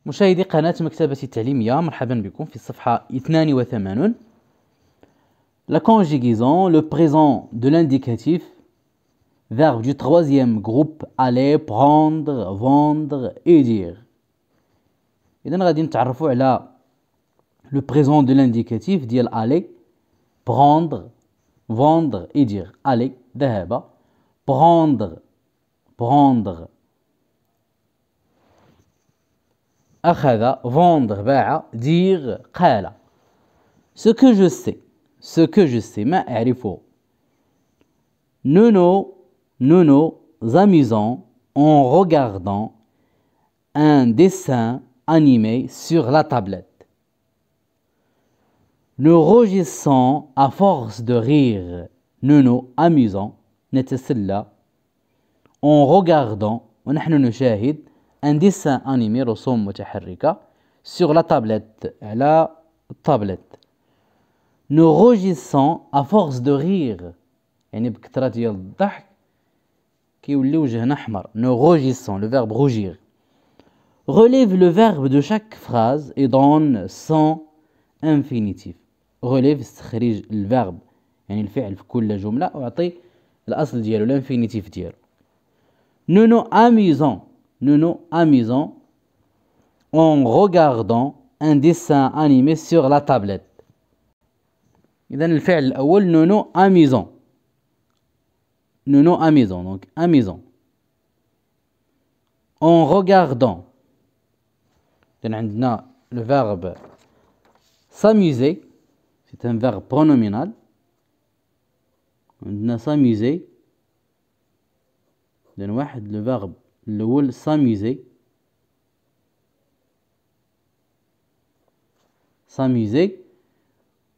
مشاهدي قناة مكتبة التعليمية، مرحبا بكم في الصفحة 82. La conjugaison, le présent de l'indicatif, verbe du troisième groupe, aller, prendre, vendre et dire. إذن غادي نتعرفوا على le présent de l'indicatif ديال aller, prendre, vendre et dire. aller ذهب، prendre أخذ، vendre باع، dire قال. Ce que je sais ما أعرفه. Nous nous amusons en regardant un dessin animé sur la tablette. Nous rougissons à force de rire. Nous nous amusons نتسلى en regardant ونحن نشاهد un dessin animé رسوم متحركة sur la tablette على التابلت. Nous rougissons à force de rire يعني بكثرة ديال الضحك كيولي وجهنا أحمر. Nous rougissons, le verbe rougir. Relève le verbe de chaque phrase et donne son infinitif. relève استخرج الverbe يعني الفعل في كل جملة وأعطي الأصل ديالو الانفينيتيف ديالو. Nous nous amusons en regardant un dessin animé sur la tablette. إذن الفعل الأول nous nous amusons donc amusons en regardant. إذن عندنا le verbe s'amuser, c'est un verbe pronominal. عندنا s'amuser إذن واحد le verbe الأول s'amuser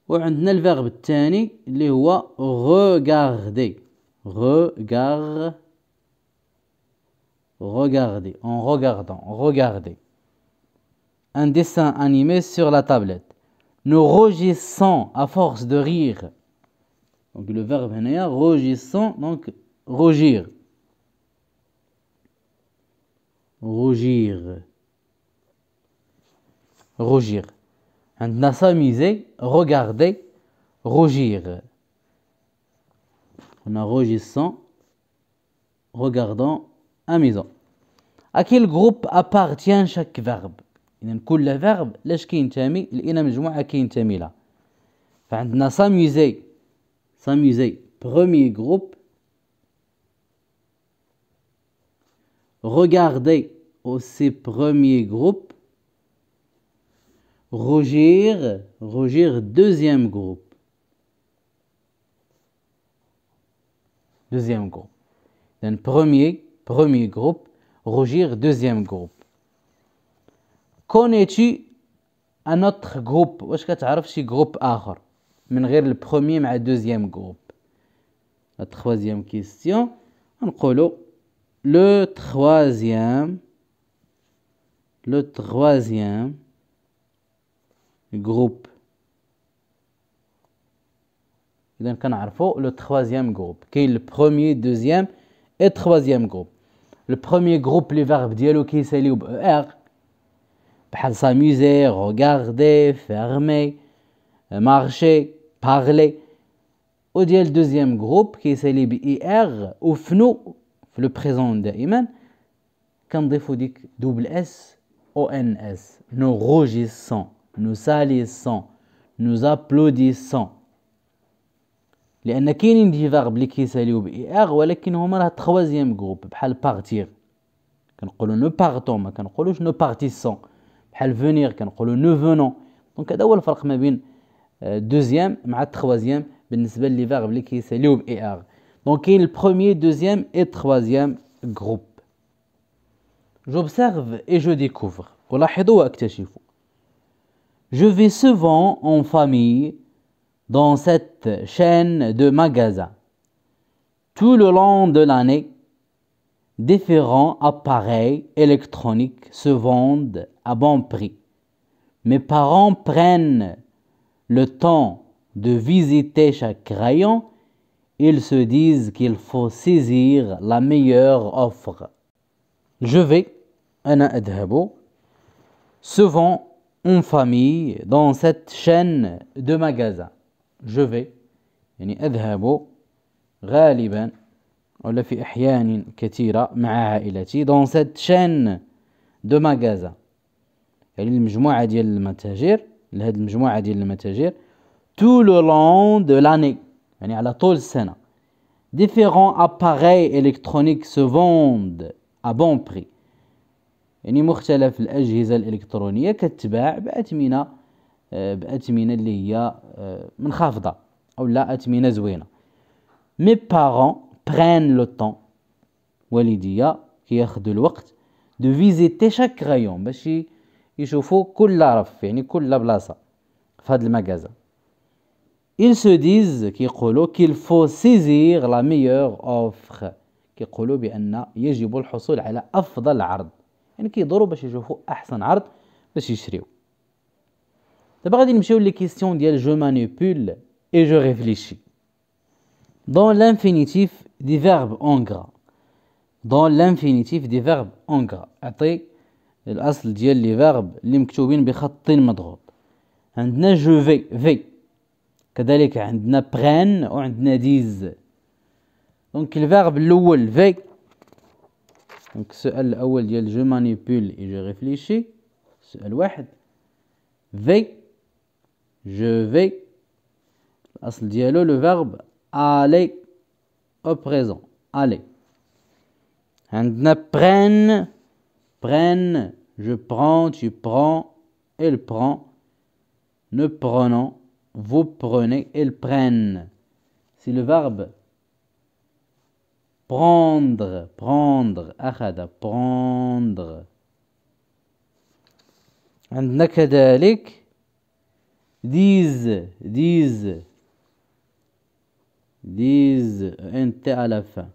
وعندنا الفيرب الثاني اللي هو regarder en regardant un dessin animé sur la tablette. Nous rougissons à force de rire. Donc le verbe هنا rougissons donc rougir عندنا s'amuser, regarder, rougir. On a rougissant, regardant, amusant. À quel groupe appartient chaque verbe؟ إذن كل verbe لاش كينتمي لأين مجموعة كينتمي لها. فعندنا s'amuser premier groupe. Regarder aussi premier groupe. Rougir deuxième groupe. Donc premier groupe, rougir deuxième groupe. Connais-tu un autre groupe؟ واش كتعرف شي groupe آخر من غير البروميي مع deuxième groupe؟ La troisième question نقولوا le troisième groupe. إذا كنعرفوا le troisième groupe كاين le premier, deuxième et troisième groupe. Le premier groupe les verbes ديالو كيساليو ب er بحال s'amuser, regarder, fermer, marcher, parler. وديال deuxième groupe كيسالي ب er وفنو في le présent دائما كنضيفوا ديك double s ons. Nous rougissons, nous salissons, nous applaudissons. لأن كاينين دي فيرب اللي كيساليو ب er ولكن هما راه troisième groupe بحال partir كنقولوا nous partons ما كنقولوش nous partissons. بحال venir كنقولوا nous venons. دونك هذا هو الفرق ما بين deuxième مع troisième بالنسبة لي فيرب اللي كيساليو ب er. دونك كاين le premier, deuxième et troisième groupe. J'observe et je découvre. ألاحظ وأكتشف. Je vais souvent en famille dans cette chaîne de magasins. Tout le long de l'année, différents appareils électroniques se vendent à bon prix. Mes parents prennent le temps de visiter chaque rayon. Ils se disent qu'il faut saisir la meilleure offre. Je vais, أنا أذهب. se vend en famille dans cette chaîne de magasins. Je vais يعني أذهب غالبا ولا في أحيان كثيرة مع عائلتي dans cette chaîne de magasins. يعني المجموعة ديال المتاجر لهذه المجموعة ديال المتاجر tout le long de l'année يعني على طول السنة. Différents appareils électroniques se vendent à bon prix. يعني مختلف الأجهزة الإلكترونية كتباع بأثمنة اللي هي منخفضة أو لا أثمنة زوينة. Mes parents prennent le temps والديا كياخدوا الوقت de visiter chaque rayon باش يشوفوا كل رف يعني كل بلاصة في هذا المغازا. Ils se disent كيقولوا qu'il faut saisir la meilleure offre كيقولوا بأن يجب الحصول على أفضل عرض يعني كيدوروا باش يشوفوا أحسن عرض باش يشريو. دابا غادي نمشيو لي كيسيون ديال جو مانيبول et je réfléchis. Dans l'infinitif des verbes en gras. Dans l'infinitif des verbes en gras. أعطي الأصل ديال لي فيرب اللي مكتوبين بخط مضغوط. عندنا جو في كذلك عندنا برين وعندنا ديز. دونك الفيرب الأول في. دونك السؤال الأول ديال جو مانيبول et je réfléchis. سؤال واحد. في je vais. الأصل ديالو لو فيرب aller au présent. aller. عندنا prenne je prends tu prends elle prend nous prenons vous prenez elles prennent. C'est le verbe prendre أخذ prendre. عندنا كذلك these nt à la fin.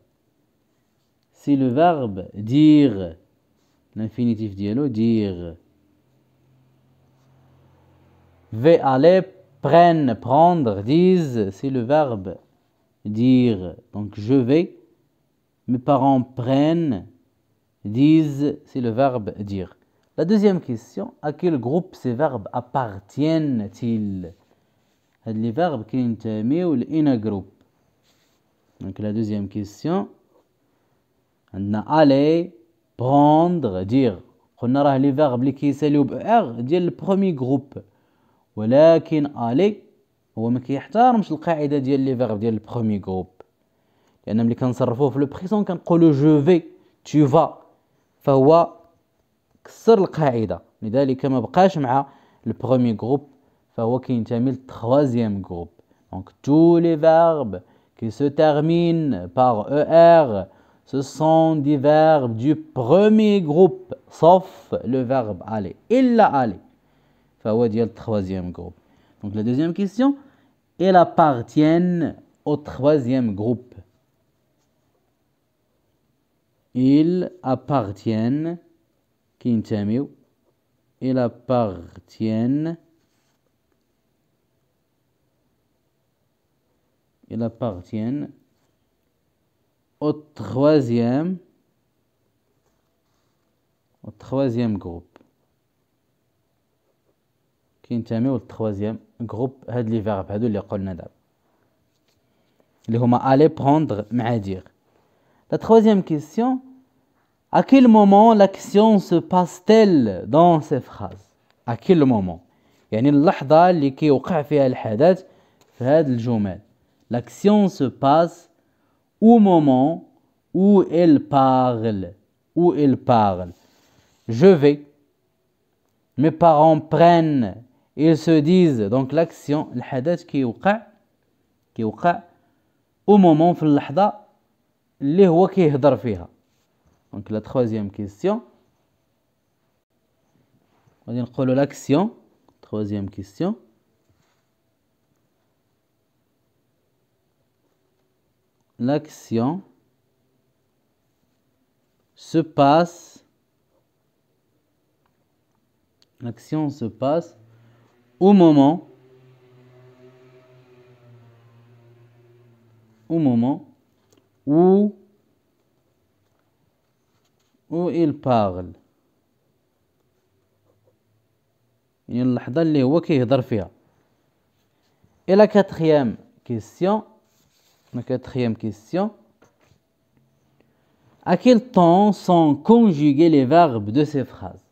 C'est le verbe dire. L'infinitif dialogue dire. Vais aller, prenne, prendre, disent. C'est le verbe dire. Donc je vais. Mes parents prennent, disent. C'est le verbe dire. La deuxième question. À quel groupe ces verbes appartiennent-ils? Les verbes qui ينتميو لإنا groupe. Donc la deuxième question. عندنا aller, prendre, dire. قلنا راه لي فيرب اللي كيساليو بأغ ديال البرومي جروب ولكن aller هو ما كيحترمش القاعده ديال لي فيرب ديال البرومي جروب لان ملي كنصرفوه في لو بريزون كنقولوا جو في tu vas فهو كسر القاعده لذلك ما بقاش مع البرومي جروب فهو كينتمي للتروازيام جروب. Donc tous les verbes qui se terminent par ER, ce sont des verbes du premier groupe, sauf le verbe aller. إلا aller. فهو ديال le troisième groupe. Donc la deuxième question, ils appartiennent au troisième groupe. Ils appartiennent, كينتميو, ils appartiennent au troisième groupe. كينتميو للتروازيام جروب. هاد لي فيرب هادو اللي قلنا دابا اللي هما aller, prendre مع dire. La troisième question, à quel moment l'action se passe-t-elle dans ces phrases? À quel moment يعني اللحظة اللي كيوقع فيها الحدث في هاد الجمل. L'action se passe au moment où elle parle. Je vais. Mes parents prennent. Ils se disent. Donc l'action, الحدث كيوقع au moment في اللحظة اللي هو كيهضر فيها. Donc la troisième question. غادي نقولوا l'action. Troisième question. L'action se passe au moment où il parle. يعني اللحظة اللي هو كيهضر فيها. Et la quatrième question. À quel temps sont conjugués les verbes de ces phrases?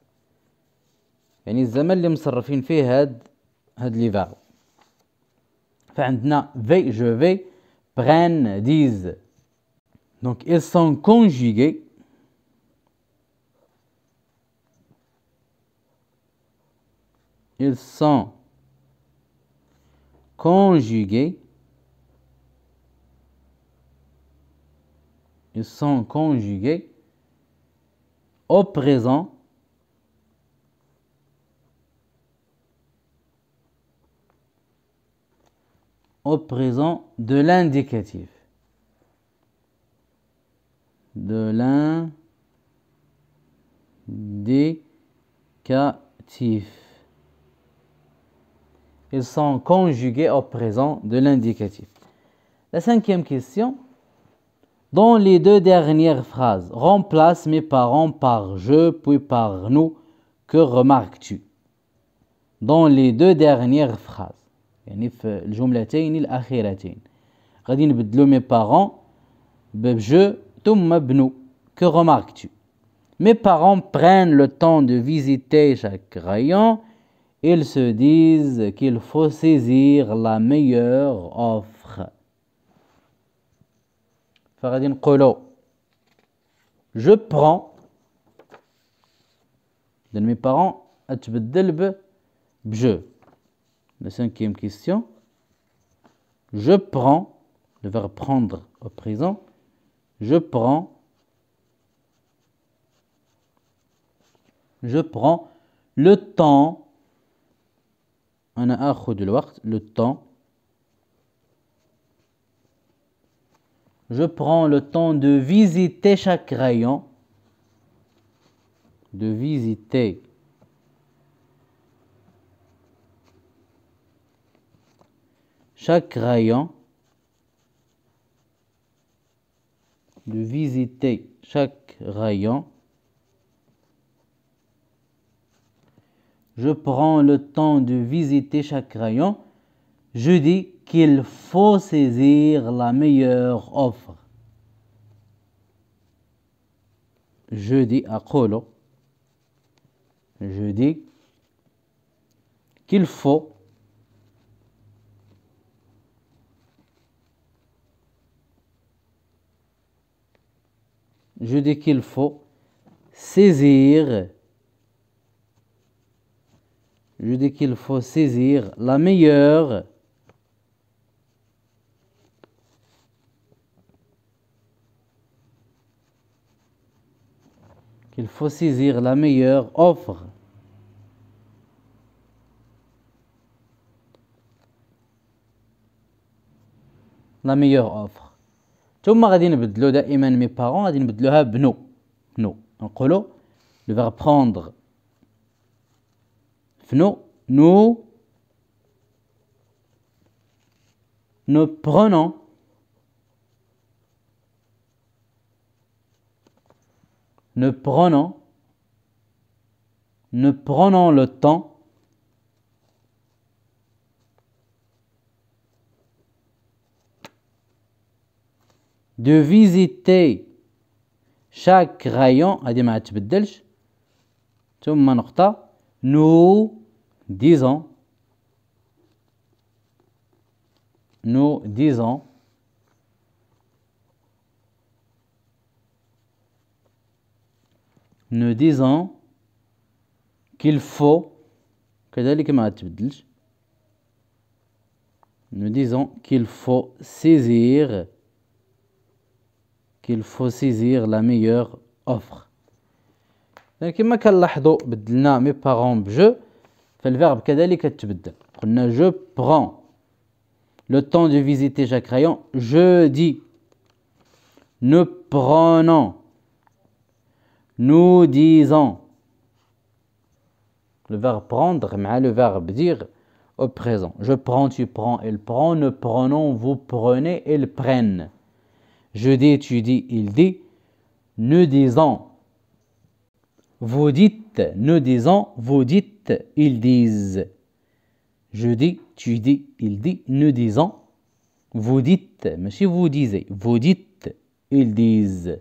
يعني الزمن اللي مصرفين فيه هاد لي verbe. فعندنا vais, je vais, prennent, disent. Donc ils sont conjugués au présent de l'indicatif. Ils sont conjugués au présent de l'indicatif. La cinquième question. Dans les deux dernières phrases, remplace mes parents par je puis par nous. Que remarques-tu? Dans les deux dernières phrases. يعني في الجملتين الأخيرتين. غادي نبدلو mes parents بje ثم بنو. Que remarques-tu? Mes parents prennent le temps de visiter chaque rayon. Ils se disent qu'il faut saisir la meilleure offre. فغادي نقولو je prends. de mes parents أتبدل بje. La cinquième question. Je prends, le verbe prendre au présent. Je prends le temps. أنا آخذ الوقت, le temps. Je prends le temps de visiter chaque rayon. De visiter chaque rayon. De visiter chaque rayon. Je prends le temps de visiter chaque rayon. Je dis qu'il faut saisir la meilleure offre. Je dis أقول. Je dis qu'il faut saisir. Je dis qu'il faut saisir la meilleure offre. La meilleure offre. ثم غادي نبدلو دائما mes parents غادي نبدلوها بنو. نقولو le verbe prendre nous prenons le temps de visiter chaque rayon. هذه ما تبدلش. ثم نقطة. Nous disons qu'il faut كذلك ما تبدلش. Nous disons qu'il faut saisir la meilleure offre. كما كنلاحظوا بدلنا mes parents بجو فالverbe كذلك تبدل. قلنا je prends le temps de visiter chaque rayon. Je dis. Nous prenons. Nous disons. Le verbe prendre مع le verbe dire au présent. Je prends, tu prends, elle prend. Nous prenons, vous prenez, ils prennent. Je dis, tu dis, il dit. Nous disons. Vous dites, nous disons, vous dites, ils disent. Je dis, tu dis, il dit, nous disons. Vous dites, ماشي vous disiez. Vous dites, ils disent.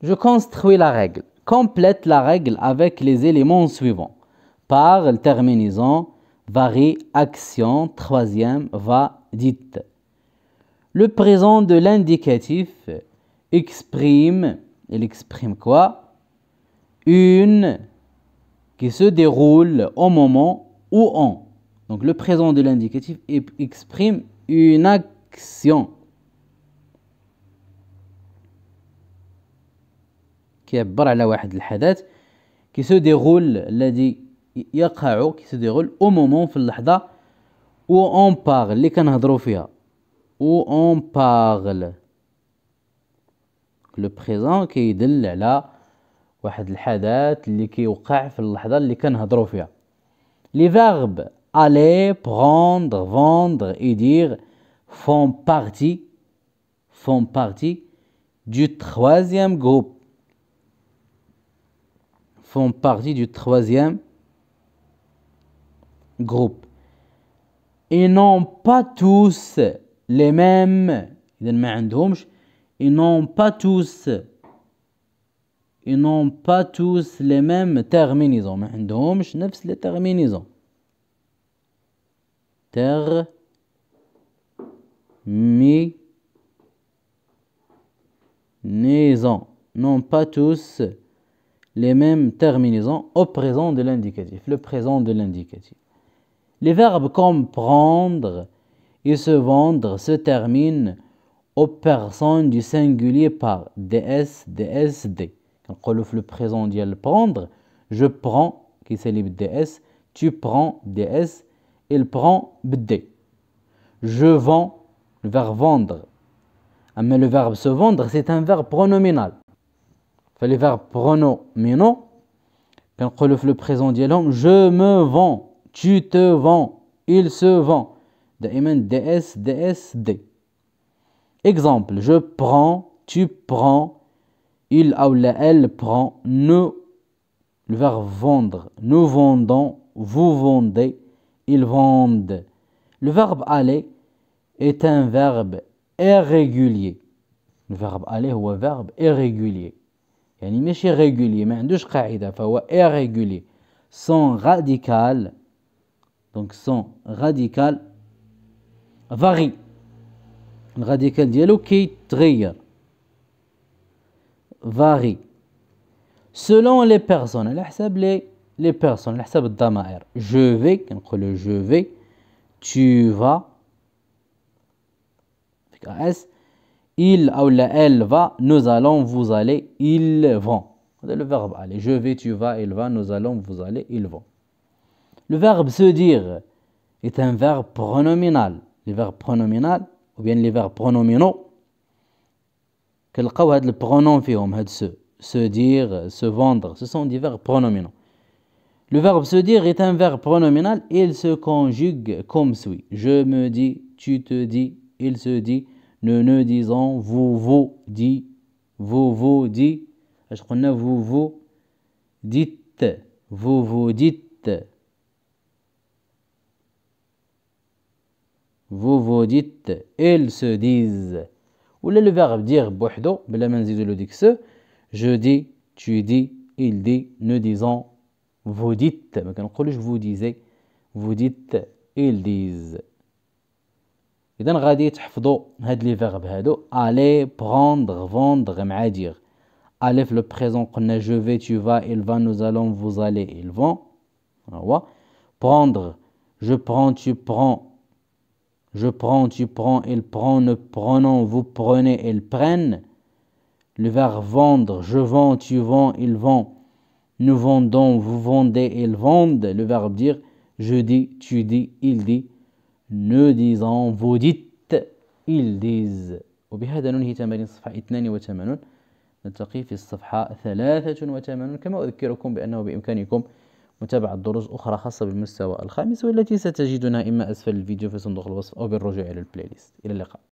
Je construis la règle. Complète la règle avec les éléments suivants. Parle, terminaison, varie, action, troisième, va, dites. Le présent de l'indicatif exprime, il exprime quoi? Une qui se déroule au moment où on. Donc le présent de l'indicatif exprime une action qui يعبر على واحد الحدث qui se déroule الذي يقع qui se déroule au moment في اللحظة où on parle اللي كنهضروا فيها où on parle. le présent كيدل على واحد الحدث اللي كيوقع في اللحظة اللي كنهضروا فيها. Les verbes aller, prendre, vendre et dire font partie du troisième groupe. Font partie du troisième groupe. Ils n'ont pas tous les mêmes. إذا ما عندهمش. Ils n'ont pas tous les mêmes terminaisons. ما عندهمش نفس les terminaisons. Terminaisons. N'ont pas tous les mêmes terminaisons au présent de l'indicatif. Le présent de l'indicatif. Les verbes comme prendre et se vendre se terminent aux personnes du singulier par ds, ds, d. Quand on fait le présent ديال prendre, je prends, qui s'élève ds, tu prends, ds, il prend, bd. Je vends, le verbe vendre. Mais le verbe se vendre, c'est un verbe pronominal. Les verbes pronominaux, quand on fait le présent ديالهم, je me vends, tu te vends, il se vend. دائما ds, ds, d. Exemple, je prends, tu prends, il ou elle prend, nous, le verbe vendre, nous vendons, vous vendez, ils vendent. Le verbe aller est un verbe irrégulier. Le verbe aller est un verbe irrégulier. يعني ماشي régulier, ما عندوش قاعدة, فهو irrégulier. Son radical, donc son radical varie. Le radical ديالو كيتغير. Varie. Selon les personnes, على حساب les personnes, على حساب الضمائر. Je vais, كنقولوا je vais, tu vas, il ou elle va, nous allons, vous allez, ils vont. C'est le verbe aller. Je vais, tu vas, il va, nous allons, vous allez, ils vont. Le verbe se dire est un verbe pronominal. Les verbes pronominal ou bien les verbes pronominaux كنلقاو هاد البرونون فيهم هاد se dire, se vendre, ce sont des verbes pronominaux. Le verbe se dire est un verbe pronominal, il se conjugue comme suit. Je me dis, tu te dis, il se dit, nous disons, vous dit, vous dit, vous dites, vous dites, vous dites, ils se disent. Ou le verbe dire بوحدو بلا ما نزيدو له ديك se. Je dis, tu dis, il dit, nous disons, vous dites. ما كنقولوش vous disiez, vous dites, ils disent. إذا غادي تحفظوا هاد لي فيرب هادو aller, prendre, vendre مع dire. Aller في le présent قلنا je vais, tu vas, il va, nous allons, vous allez, ils vont. Prendre, je prends, tu prends. Je prends, tu prends, il prend, nous prenons, vous prenez, ils prennent. Le verbe vendre, je vends, tu vends, ils vendent. Nous vendons, vous vendez, ils vendent. Le verbe dire, je dis, tu dis, il dit. Nous disons, vous dites, ils disent. وبهذا ننهي تمارين الصفحة 82. نلتقي في الصفحة 83. كما أذكركم بأنه بإمكانكم متابعة دروس أخرى خاصة بالمستوى الخامس والتي ستجدونها إما أسفل الفيديو في صندوق الوصف أو بالرجوع إلى البلاي ليست. إلى اللقاء.